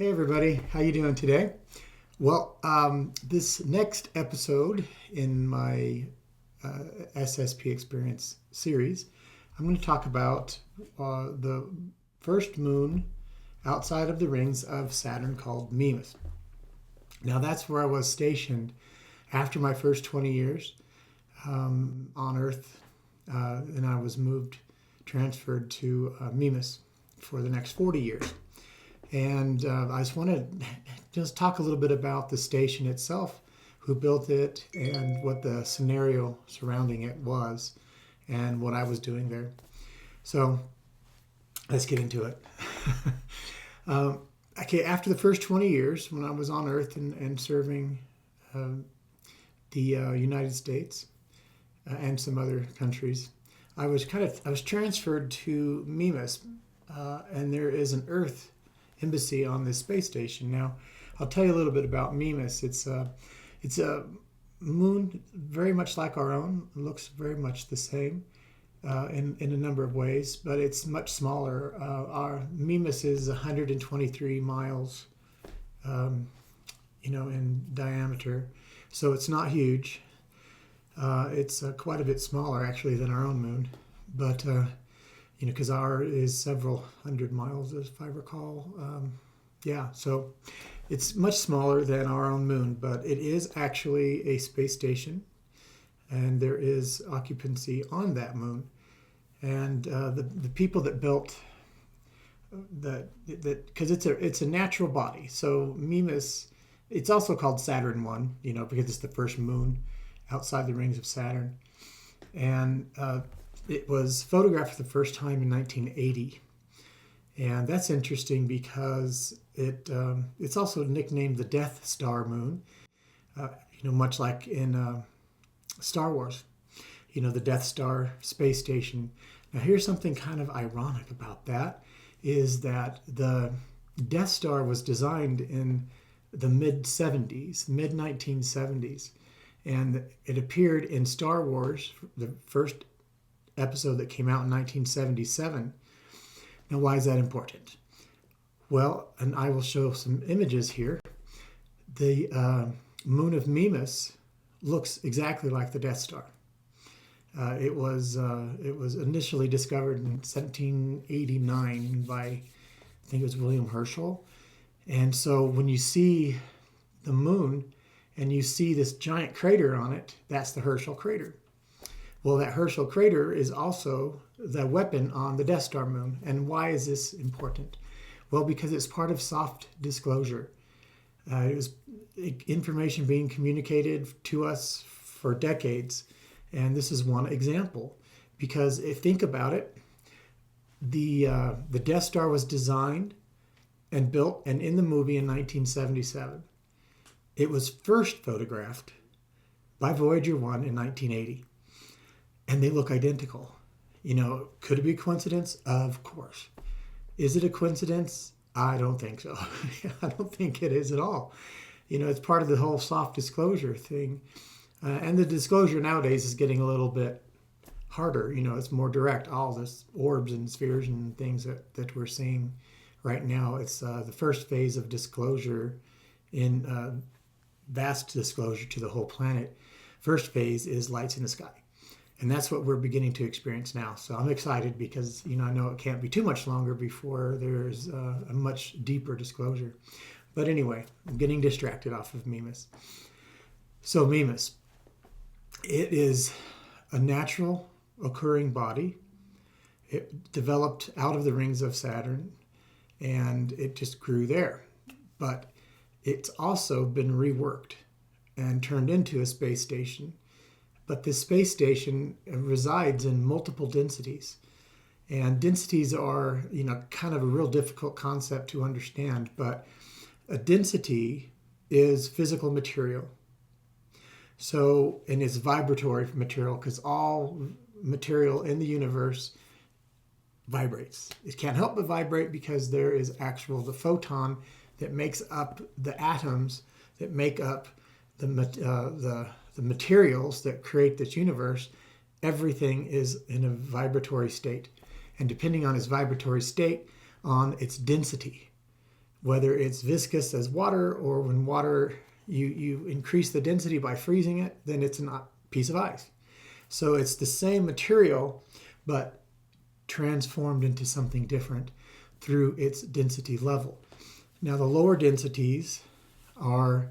Hey everybody, how you doing today? Well, this next episode in my SSP experience series, I'm going to talk about the first moon outside of the rings of Saturn called Mimas. Now that's where I was stationed after my first 20 years on Earth, and I was transferred to Mimas for the next 40 years. And I just want to just talk a little bit about the station itself, who built it, and what the scenario surrounding it was, and what I was doing there. So let's get into it. Okay, after the first 20 years, when I was on Earth and serving the United States and some other countries, I was transferred to Mimas, and there is an Earth embassy on this space station. Now, I'll tell you a little bit about Mimas. It's a moon very much like our own. It looks very much the same in a number of ways, but it's much smaller. Our Mimas is 123 miles, in diameter, so it's not huge. It's quite a bit smaller actually than our own moon, but because ours is several hundred miles, if I recall. So it's much smaller than our own moon, but it is actually a space station, and there is occupancy on that moon. And the people that built that because it's a natural body. So Mimas, it's also called Saturn 1, because it's the first moon outside the rings of Saturn, and it was photographed for the first time in 1980, and that's interesting because it's also nicknamed the Death Star Moon, much like in Star Wars, the Death Star space station. Now, here's something kind of ironic about that, is that the Death Star was designed in the mid-1970s, and it appeared in Star Wars, the first episode that came out in 1977. Now, why is that important? Well, and I will show some images here. The moon of Mimas looks exactly like the Death Star. It was initially discovered in 1789 by, I think it was William Herschel. And so when you see the moon and you see this giant crater on it, that's the Herschel crater. Well, that Herschel crater is also the weapon on the Death Star moon. And why is this important? Well, because it's part of soft disclosure. It was information being communicated to us for decades. And this is one example. Because think about it, the Death Star was designed and built and in the movie in 1977. It was first photographed by Voyager 1 in 1980. And they look identical. Could it be coincidence? Of course. Is it a coincidence? I don't think so. I don't think it is at all. It's part of the whole soft disclosure thing. And the disclosure nowadays is getting a little bit harder. It's more direct. All this orbs and spheres and things that we're seeing right now. It's the first phase of disclosure in vast disclosure to the whole planet. First phase is lights in the sky. And that's what we're beginning to experience now. So I'm excited because, I know it can't be too much longer before there's a much deeper disclosure. But anyway, I'm getting distracted off of Mimas. So Mimas, it is a natural occurring body. It developed out of the rings of Saturn, and it just grew there. But it's also been reworked and turned into a space station. But this space station resides in multiple densities. And densities are, kind of a real difficult concept to understand. But a density is physical material. So, and it's vibratory material because all material in the universe vibrates. It can't help but vibrate because there is the photon that makes up the atoms that make up the materials that create this universe. Everything is in a vibratory state. And depending on its vibratory state, on its density, whether it's viscous as water, or when water, you increase the density by freezing it, then it's a piece of ice. So it's the same material, but transformed into something different through its density level. Now, the lower densities are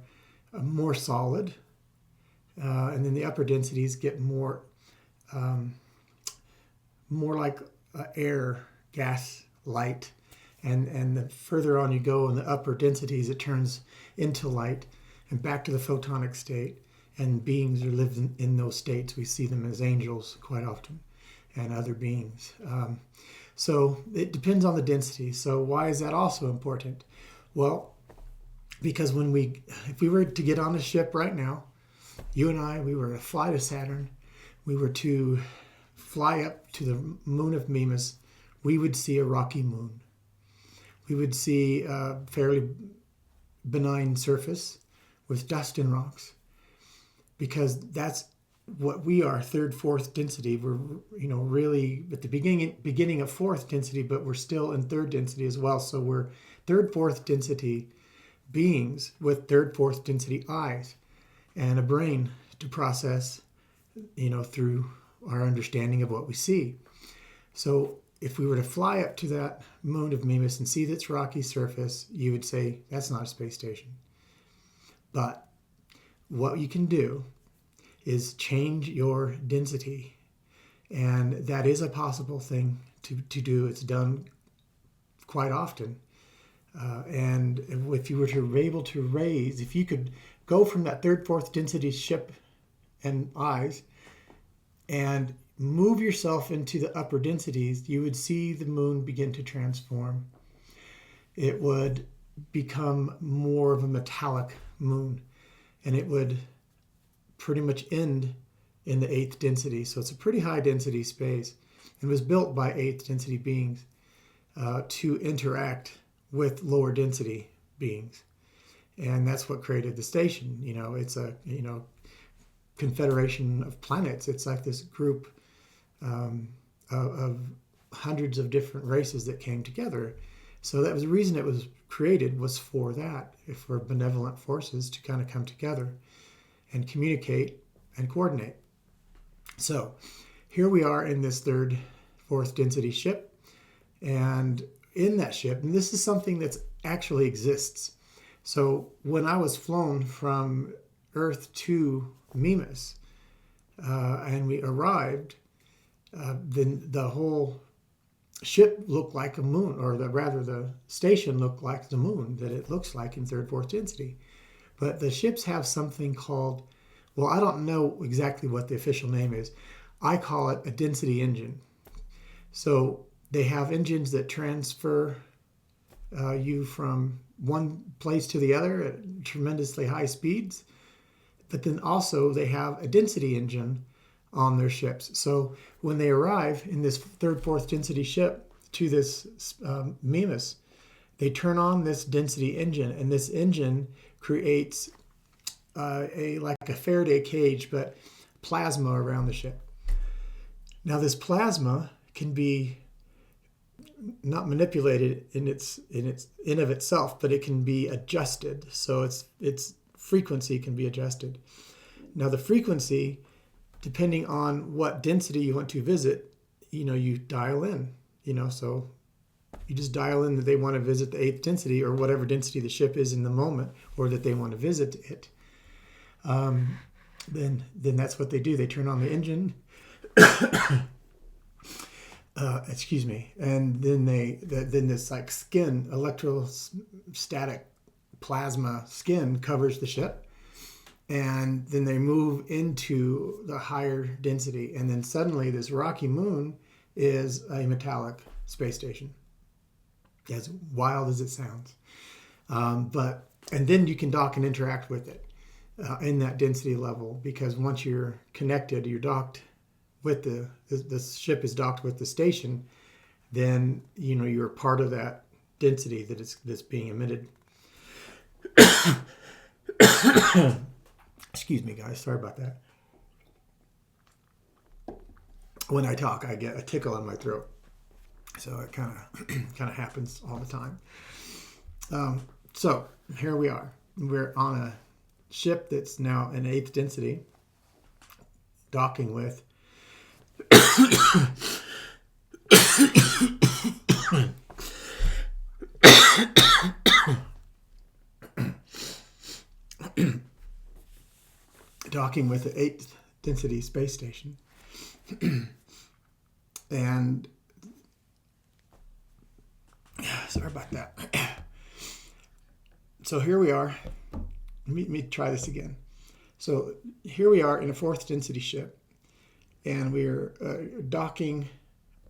more solid, and then the upper densities get more like air, gas, light, and the further on you go in the upper densities, it turns into light and back to the photonic state. And beings are living in those states. We see them as angels quite often, and other beings. So it depends on the density. So why is that also important? Well, because if we were to get on a ship right now, you and I, we were to fly to Saturn, we were to fly up to the moon of Mimas, we would see a rocky moon. We would see a fairly benign surface with dust and rocks, because that's what we are, third, fourth density. We're, really at the beginning of fourth density, but we're still in third density as well. So we're third, fourth density beings with third, fourth density eyes and a brain to process, through our understanding of what we see. So if we were to fly up to that moon of Mimas and see its rocky surface, you would say, that's not a space station. But what you can do is change your density. And that is a possible thing to do. It's done quite often. And if you were to be able to raise, if you could go from that third, fourth density ship and eyes and move yourself into the upper densities, you would see the moon begin to transform. It would become more of a metallic moon, and it would pretty much end in the eighth density. So it's a pretty high density space. It was built by eighth density beings to interact with lower density beings. And that's what created the station. It's a, confederation of planets. It's like this group of hundreds of different races that came together. So that was the reason it was created, was for that, for benevolent forces to kind of come together and communicate and coordinate. So here we are in this third, fourth density ship. And in that ship, and this is something that actually exists. So when I was flown from Earth to Mimas, and we arrived, then the whole ship looked like a moon, or the station looked like the moon that it looks like in third, fourth density. But the ships have something called, well, I don't know exactly what the official name is. I call it a density engine. So they have engines that transfer you from one place to the other at tremendously high speeds. But then also they have a density engine on their ships. So when they arrive in this third, fourth density ship to this Mimas, they turn on this density engine, and this engine creates like a Faraday cage, but plasma around the ship. Now this plasma can be not manipulated in of itself, but it can be adjusted. So its frequency can be adjusted. Now the frequency, depending on what density you want to visit, you dial in. So you just dial in that they want to visit the eighth density, or whatever density the ship is in the moment, or that they want to visit it. Then that's what they do. They turn on the engine. Excuse me. And then then this like skin, electrostatic plasma skin covers the ship. And then they move into the higher density. And then suddenly this rocky moon is a metallic space station. As wild as it sounds. And then you can dock and interact with it in that density level, because once you're connected, you're docked with the ship is docked with the station, then you're part of that density that's being emitted. Excuse me, guys. Sorry about that. When I talk, I get a tickle in my throat, so it kind of happens all the time. So here we are. We're on a ship that's now an 8th density, docking with docking with the 8th density space station. And sorry about that. So here we are. Let me try this again. So here we are in a 4th density ship, and we're docking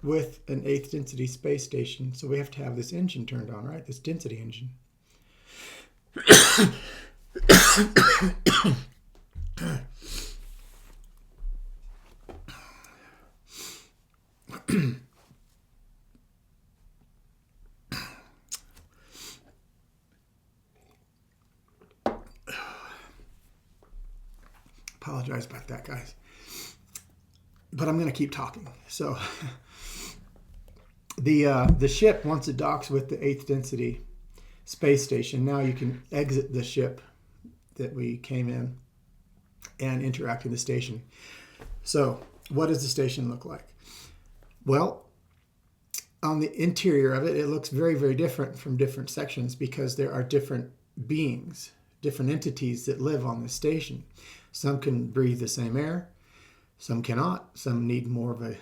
with an 8th density space station. So we have to have this engine turned on, right? This density engine. Apologize about that, guys. But I'm going to keep talking. So the ship, once it docks with the 8th density space station, now you can exit the ship that we came in and interact in the station. So what does the station look like? Well, on the interior of it, it looks very, very different from different sections because there are different beings, different entities that live on the station. Some can breathe the same air, some cannot. Some need more of a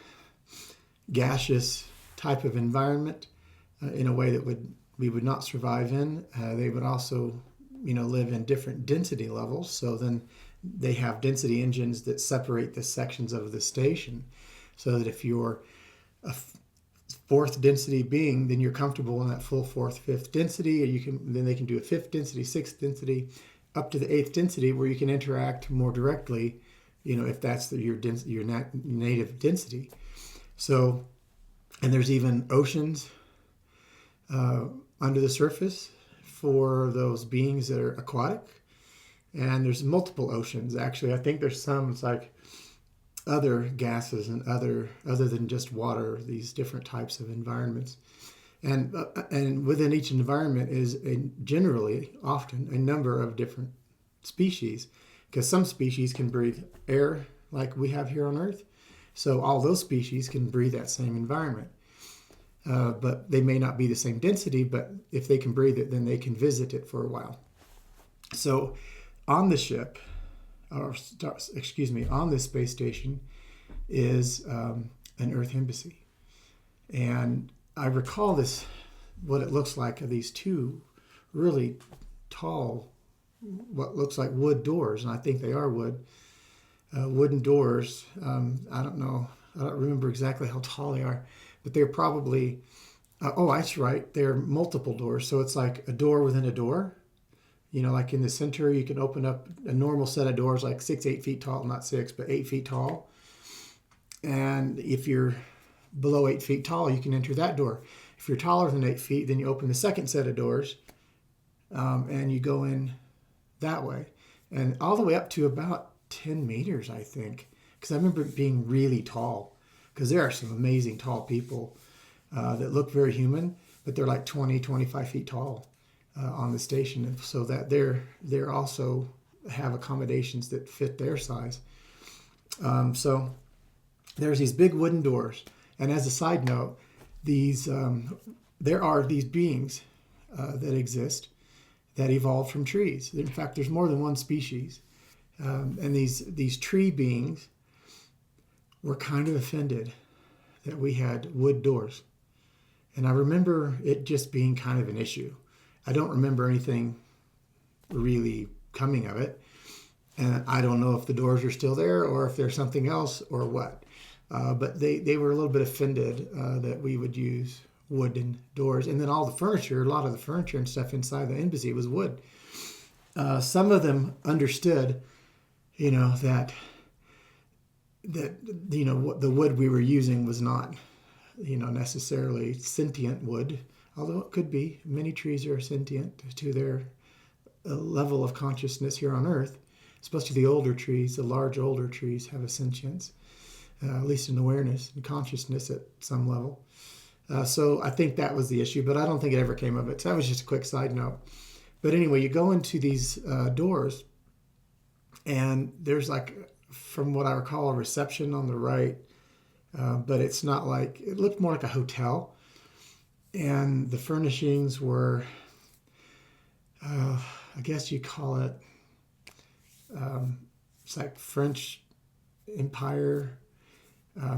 gaseous type of environment in a way that we would not survive in. They would also, live in different density levels. So then they have density engines that separate the sections of the station, so that if you're a 4th density being, then you're comfortable in that full 4th, 5th density, or then they can do a 5th density, 6th density, up to the 8th density, where you can interact more directly, if that's your native density. So, and there's even oceans under the surface for those beings that are aquatic, and there's multiple oceans. Actually, I think there's some, it's like other gases and other than just water, these different types of environments. And within each environment is generally, often, a number of different species, because some species can breathe air like we have here on Earth. So all those species can breathe that same environment. But they may not be the same density, but if they can breathe it, then they can visit it for a while. So on the ship, on this space station is an Earth embassy. And I recall what it looks like, are these two really tall, what looks like wood doors, and I think they are wooden doors. I don't know, I don't remember exactly how tall they are, but they're probably, that's right, they're multiple doors. So it's like a door within a door. Like in the center, you can open up a normal set of doors, like 8 feet tall, not 6, but 8 feet tall. And if you're below 8 feet tall, you can enter that door. If you're taller than 8 feet, then you open the second set of doors, and you go in that way. And all the way up to about 10 meters, I think. Because I remember it being really tall. Because there are some amazing tall people that look very human, but they're like 20, 25 feet tall on the station. And so that they're also have accommodations that fit their size. So there's these big wooden doors. And as a side note, there are these beings that exist that evolved from trees. In fact, there's more than one species. And these tree beings were kind of offended that we had wood doors. And I remember it just being kind of an issue. I don't remember anything really coming of it. And I don't know if the doors are still there or if there's something else or what. But they were a little bit offended that we would use wooden doors. And then all the furniture, a lot of the furniture and stuff inside the embassy was wood. Some of them understood, that the wood we were using was not, necessarily sentient wood, although it could be. Many trees are sentient to their level of consciousness here on Earth, especially the older trees. The large older trees have a sentience. At least an awareness and consciousness at some level. So I think that was the issue, but I don't think it ever came of it. So that was just a quick side note. But anyway, you go into these doors, and there's like, from what I recall, a reception on the right, but it's not like, it looked more like a hotel. And the furnishings were, I guess you call it, it's like French Empire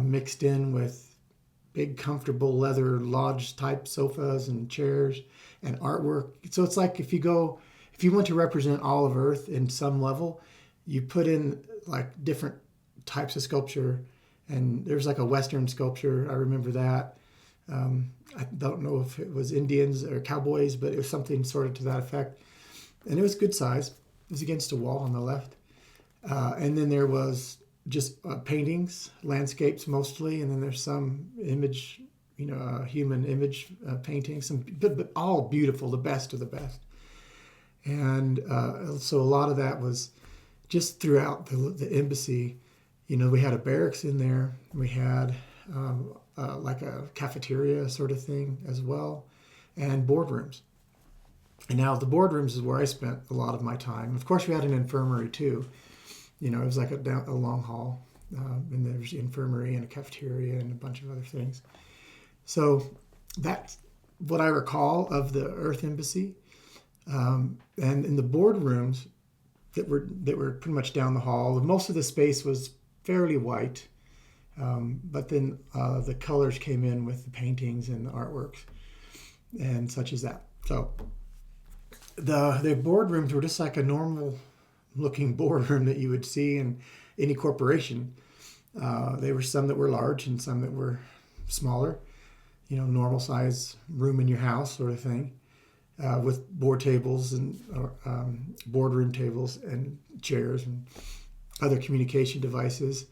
mixed in with big comfortable leather lodge type sofas and chairs and artwork. So it's like if you want to represent all of Earth in some level, you put in like different types of sculpture. And there's like a Western sculpture, I remember that. I don't know if it was Indians or cowboys, but it was something sort of to that effect. And it was good size. It was against a wall on the left. And then there was just paintings, landscapes mostly, and then there's some image, human image paintings, but all beautiful, the best of the best. And so a lot of that was just throughout the embassy. We had a barracks in there. We had like a cafeteria sort of thing as well, and boardrooms. And now the boardrooms is where I spent a lot of my time. Of course, we had an infirmary too. It was like a long hall, and there's the infirmary and a cafeteria and a bunch of other things. So that's what I recall of the Earth Embassy. And in the boardrooms that were pretty much down the hall, most of the space was fairly white, but then the colors came in with the paintings and the artworks and such as that. So the boardrooms were just like a normal looking boardroom that you would see in any corporation. There were some that were large and some that were smaller, normal size room in your house sort of thing, with board tables and boardroom tables and chairs and other communication devices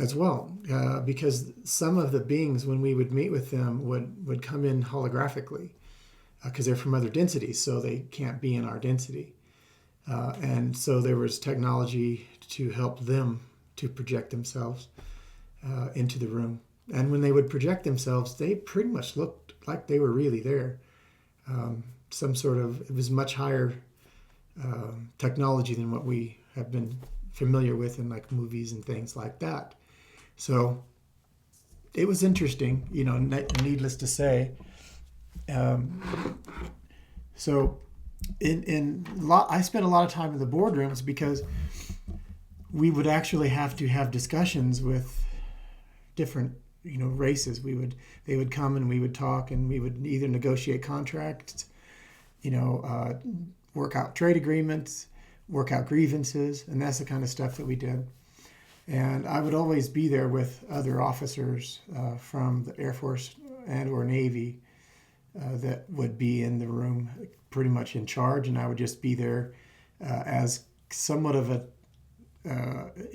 as well, because some of the beings, when we would meet with them, would come in holographically, because they're from other densities, so they can't be in our density. And so there was technology to help them to project themselves into the room. And when they would project themselves, they pretty much looked like they were really there. It was much higher technology than what we have been familiar with in like movies and things like that. So it was interesting, needless to say. So I spent a lot of time in the boardrooms because we would actually have to have discussions with different, races. They would come and we would talk, and we would either negotiate contracts, work out trade agreements, work out grievances, and that's the kind of stuff that we did. And I would always be there with other officers from the Air Force and or Navy that would be in the room pretty much in charge, and I would just be there as somewhat of a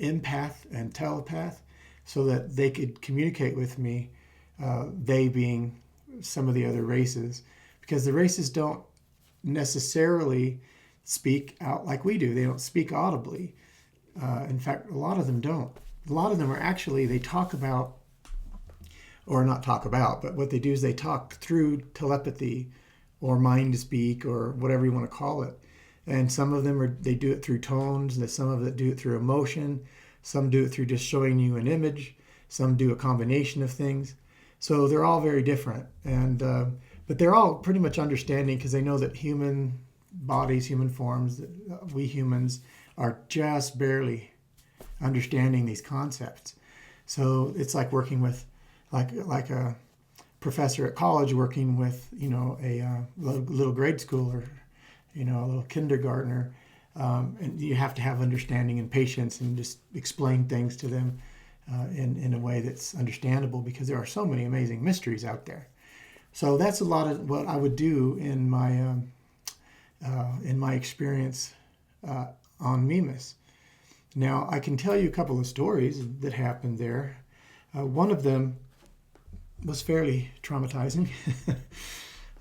empath and telepath, so that they could communicate with me, they being some of the other races, because the races don't necessarily speak out like we do. They don't speak audibly. In fact, a lot of them don't. A lot of them are actually, they talk about, or not talk about, but what they do is they talk through telepathy or mind speak or whatever you want to call it. And some of them they do it through tones, and some of it do it through emotion. Some do it through just showing you an image. Some do a combination of things. So they're all very different. And but they're all pretty much understanding, because they know that human bodies, human forms, we humans are just barely understanding these concepts. So it's like working with like a professor at college working with a little grade schooler, a little kindergartner, and you have to have understanding and patience and just explain things to them in a way that's understandable, because there are so many amazing mysteries out there. So that's a lot of what I would do in my experience on Mimas. Now, I can tell you a couple of stories that happened there. One of them was fairly traumatizing.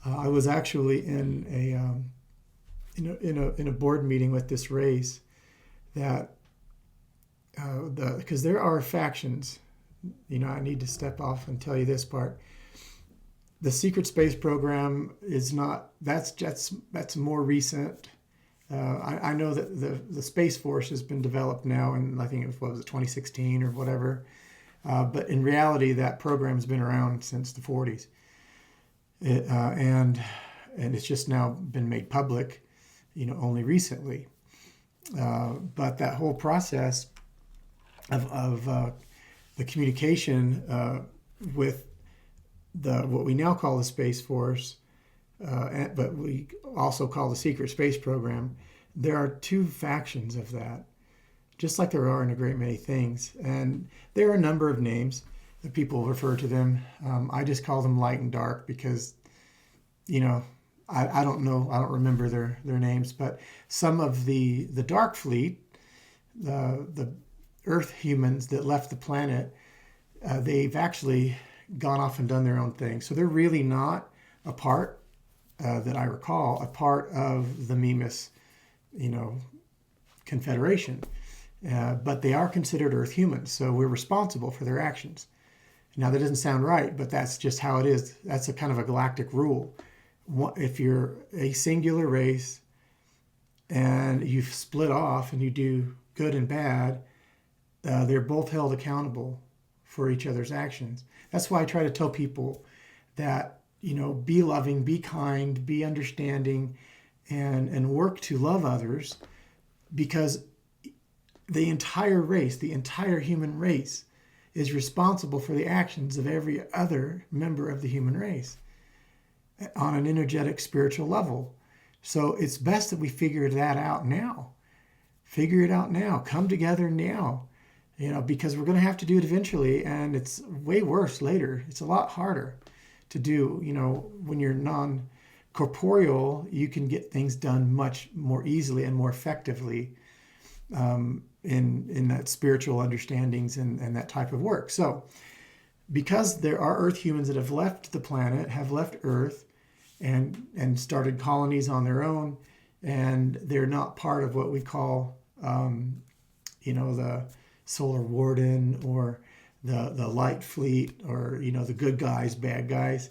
I was actually in a board meeting with this race that because there are factions. I need to step off and tell you this part. The secret space program is not, that's more recent. I know that the Space Force has been developed now, and I think it was, what was it, 2016 or whatever. But in reality, that program's been around since the 40s. And it's just now been made public, only recently. But that whole process of the communication with what we now call the Space Force, but we also call the secret space program, there are two factions of that, just like there are in a great many things. And there are a number of names that people refer to them. I just call them light and dark because, I don't know, I don't remember their names, but some of the dark fleet, the Earth humans that left the planet, they've actually gone off and done their own thing. So they're really not a part, that I recall, a part of the Mimas, confederation. But they are considered Earth humans, so we're responsible for their actions. Now that doesn't sound right, but that's just how it is. That's a kind of a galactic rule. If you're a singular race and you've split off and you do good and bad, they're both held accountable for each other's actions. That's why I try to tell people that, be loving, be kind, be understanding, and work to love others, because the entire race, the entire human race, is responsible for the actions of every other member of the human race on an energetic, spiritual level. So it's best that we figure that out now. Figure it out now. Come together now. Because we're going to have to do it eventually, and it's way worse later. It's a lot harder to do. When you're non-corporeal, you can get things done much more easily and more effectively in that spiritual understandings and that type of work. So because there are Earth humans that have left the planet, have left Earth, and started colonies on their own, and they're not part of what we call, the Solar Warden or the Light Fleet, or the good guys, bad guys.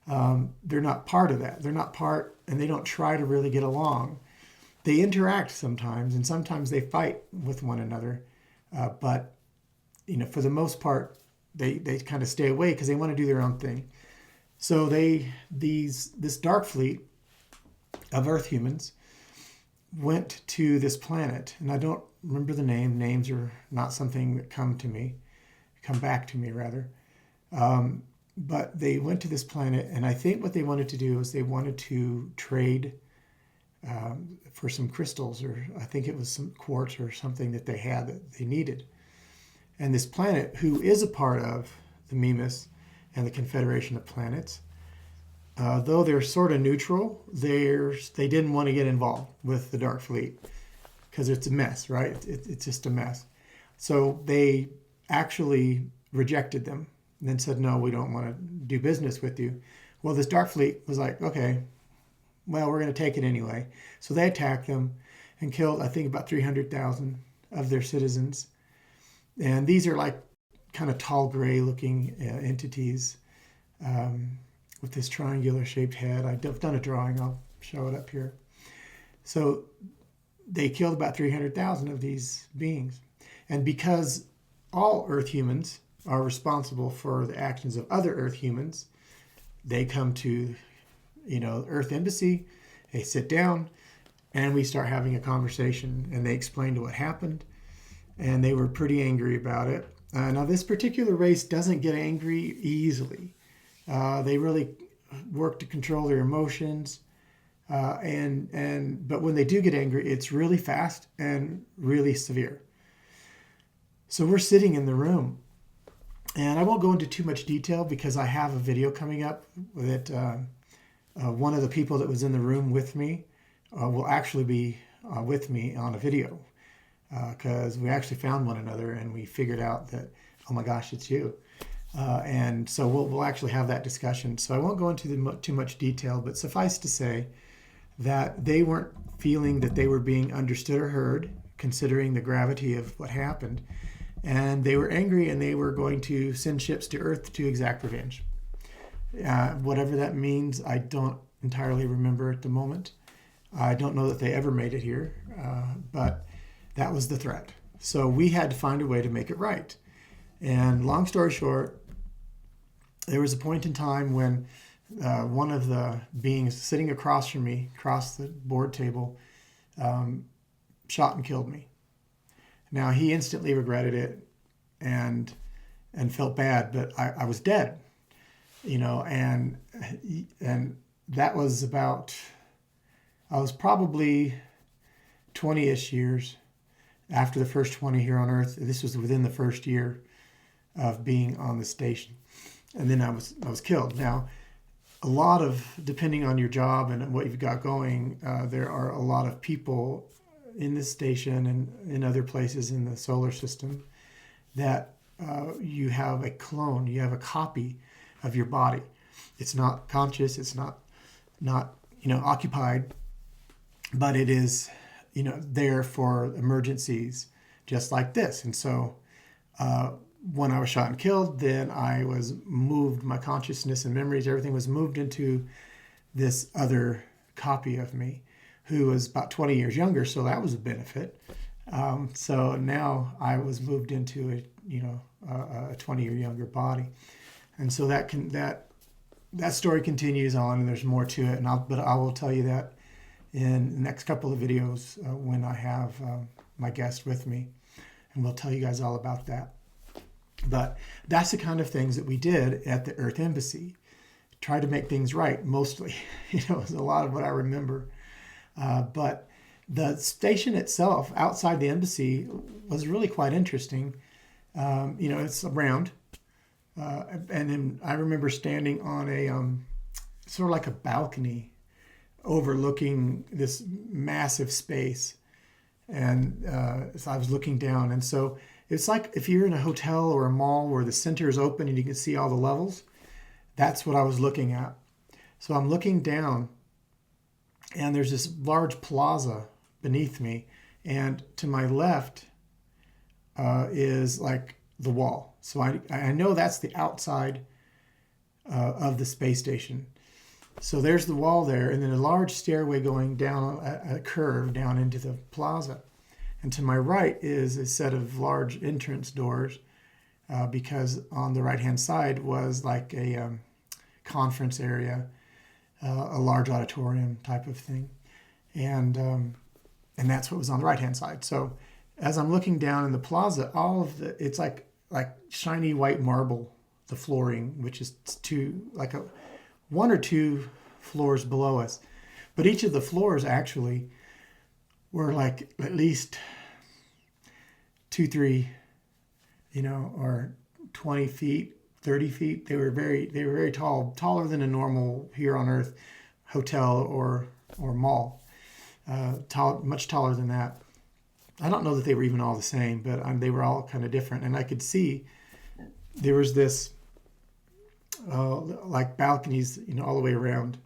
They're not part of that. They're not part, and they don't try to really get along. They interact sometimes, and sometimes they fight with one another. But for the most part, they kind of stay away because they want to do their own thing. So this dark fleet of Earth humans went to this planet, and I don't remember the name. Names are not something that come back to me rather. But they went to this planet, and I think what they wanted to do is they wanted to trade for some crystals, or I think it was some quartz or something that they had that they needed. And this planet, who is a part of the Mimas and the Confederation of Planets, though they're sort of neutral, they didn't want to get involved with the Dark Fleet because it's a mess, right? It's just a mess. So they actually rejected them and then said, no, we don't want to do business with you. Well, this Dark Fleet was like, okay, well, we're going to take it anyway. So they attacked them and killed, I think, about 300,000 of their citizens. And these are like kind of tall gray looking entities with this triangular shaped head. I've done a drawing. I'll show it up here. So they killed about 300,000 of these beings. And because all Earth humans are responsible for the actions of other Earth humans, they come to, Earth Embassy, they sit down, and we start having a conversation, and they explained what happened, and they were pretty angry about it. Now, this particular race doesn't get angry easily. They really work to control their emotions, but when they do get angry, it's really fast and really severe. So we're sitting in the room, and I won't go into too much detail because I have a video coming up that one of the people that was in the room with me will actually be with me on a video, because we actually found one another and we figured out that, oh my gosh, it's you. And so we'll actually have that discussion. So I won't go into too much detail, but suffice to say that they weren't feeling that they were being understood or heard, considering the gravity of what happened. And they were angry, and they were going to send ships to Earth to exact revenge. Whatever that means, I don't entirely remember at the moment. I don't know that they ever made it here, but that was the threat. So we had to find a way to make it right. And long story short, there was a point in time when one of the beings sitting across from me, across the board table, shot and killed me. Now, he instantly regretted it and felt bad, but I was dead, and that was about, I was probably 20-ish years after the first 20 here on Earth. This was within the first year of being on the station. And then I was killed. Now, a lot of, depending on your job and what you've got going, there are a lot of people in this station and in other places in the solar system that you have a clone, you have a copy of your body. It's not conscious, it's not occupied, but it is there for emergencies just like this. And so when I was shot and killed, then I was moved, my consciousness and memories, everything was moved into this other copy of me who was about 20 years younger, so that was a benefit. So now I was moved into a 20-year younger body. And so that story continues on, and there's more to it. But I will tell you that in the next couple of videos when I have my guest with me, and we'll tell you guys all about that. But that's the kind of things that we did at the Earth Embassy. Try to make things right, mostly. It was a lot of what I remember. But the station itself, outside the embassy, was really quite interesting. It's round. And then I remember standing on a sort of like a balcony overlooking this massive space. And so I was looking down. And so it's like if you're in a hotel or a mall where the center is open and you can see all the levels, that's what I was looking at. So I'm looking down, and there's this large plaza beneath me. And to my left is like the wall. So I know that's the outside of the space station. So there's the wall there, and then a large stairway going down a curve down into the plaza. And to my right is a set of large entrance doors because on the right-hand side was like a conference area, a large auditorium type of thing. And that's what was on the right-hand side. So as I'm looking down in the plaza, it's like shiny white marble, the flooring, which is one or two floors below us. But each of the floors actually were like at least 2, 3, or 20 feet, 30 feet. They were very tall, taller than a normal here on Earth hotel or mall. Much taller than that. I don't know that they were even all the same, but they were all kind of different. And I could see there was this like balconies, all the way around.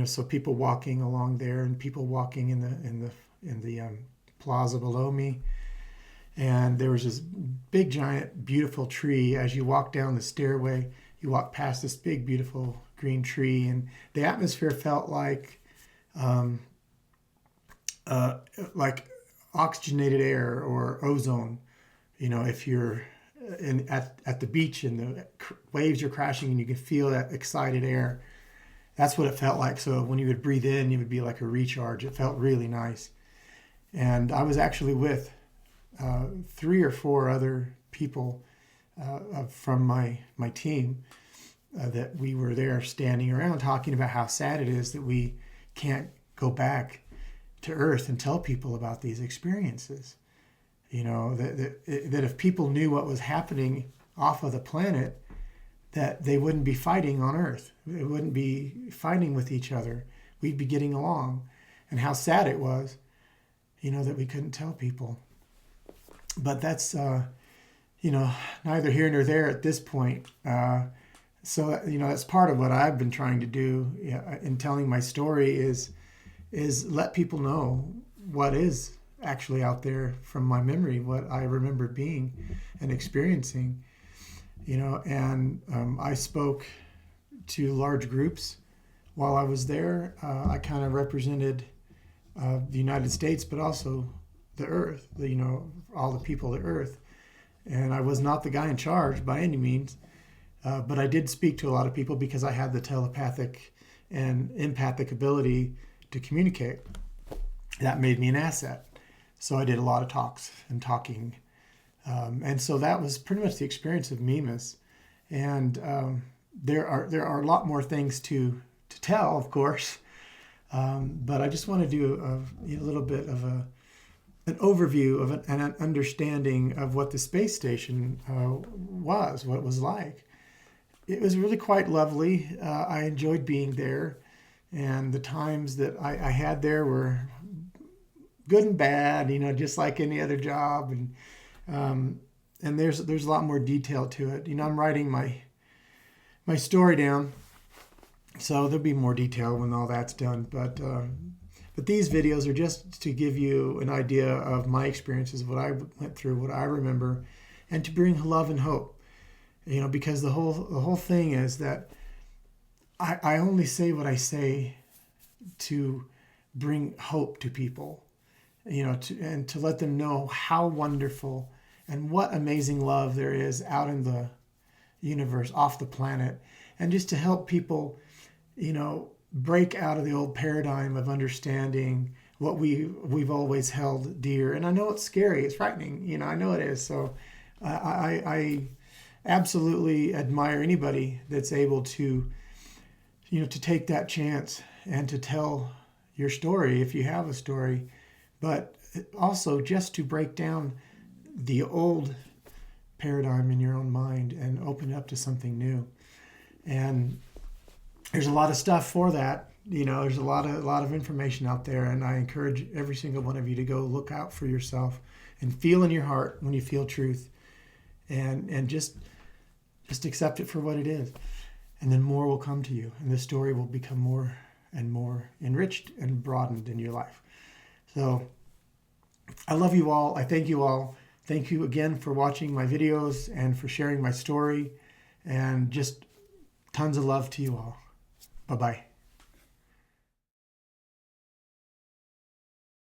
So people walking along there and people walking in the plaza below me. And there was this big, giant, beautiful tree. As you walk down the stairway, you walk past this big, beautiful green tree, and the atmosphere felt like oxygenated air or ozone. If you're at the beach and the waves are crashing and you can feel that excited air. That's what it felt like. So when you would breathe in, it would be like a recharge. It felt really nice. And I was actually with 3 or 4 other people from my team that we were there standing around talking about how sad it is that we can't go back to Earth and tell people about these experiences. That if people knew what was happening off of the planet, that they wouldn't be fighting on Earth. They wouldn't be fighting with each other. We'd be getting along. And how sad it was, that we couldn't tell people. But that's, neither here nor there at this point. So, that's part of what I've been trying to do in telling my story is let people know what is actually out there from my memory, what I remember being and experiencing. And I spoke to large groups while I was there. I kind of represented the United States, but also the Earth, all the people of the Earth. And I was not the guy in charge by any means, but I did speak to a lot of people because I had the telepathic and empathic ability to communicate. That made me an asset. So I did a lot of talks and talking. And so that was pretty much the experience of Mimas. And there are a lot more things to tell, of course. But I just want to do a little bit of an overview of an understanding of what the space station was, what it was like. It was really quite lovely. I enjoyed being there. And the times that I had there were good and bad, just like any other job. And there's a lot more detail to it. I'm writing my story down, so there'll be more detail when all that's done. But these videos are just to give you an idea of my experiences, what I went through, what I remember, and to bring love and hope. Because the whole thing is that I only say what I say to bring hope to people, and to let them know how wonderful and what amazing love there is out in the universe, off the planet, and just to help people, break out of the old paradigm of understanding what we've always held dear. And I know it's scary, it's frightening, I know it is. So I absolutely admire anybody that's able to, to take that chance and to tell your story if you have a story, but also just to break down the old paradigm in your own mind and open it up to something new. And there's a lot of stuff for that. There's a lot of information out there, and I encourage every single one of you to go look out for yourself and feel in your heart when you feel truth, and just accept it for what it is. And then more will come to you, and the story will become more and more enriched and broadened in your life. So I love you all. I thank you all. Thank you again for watching my videos and for sharing my story, and just tons of love to you all. Bye-bye.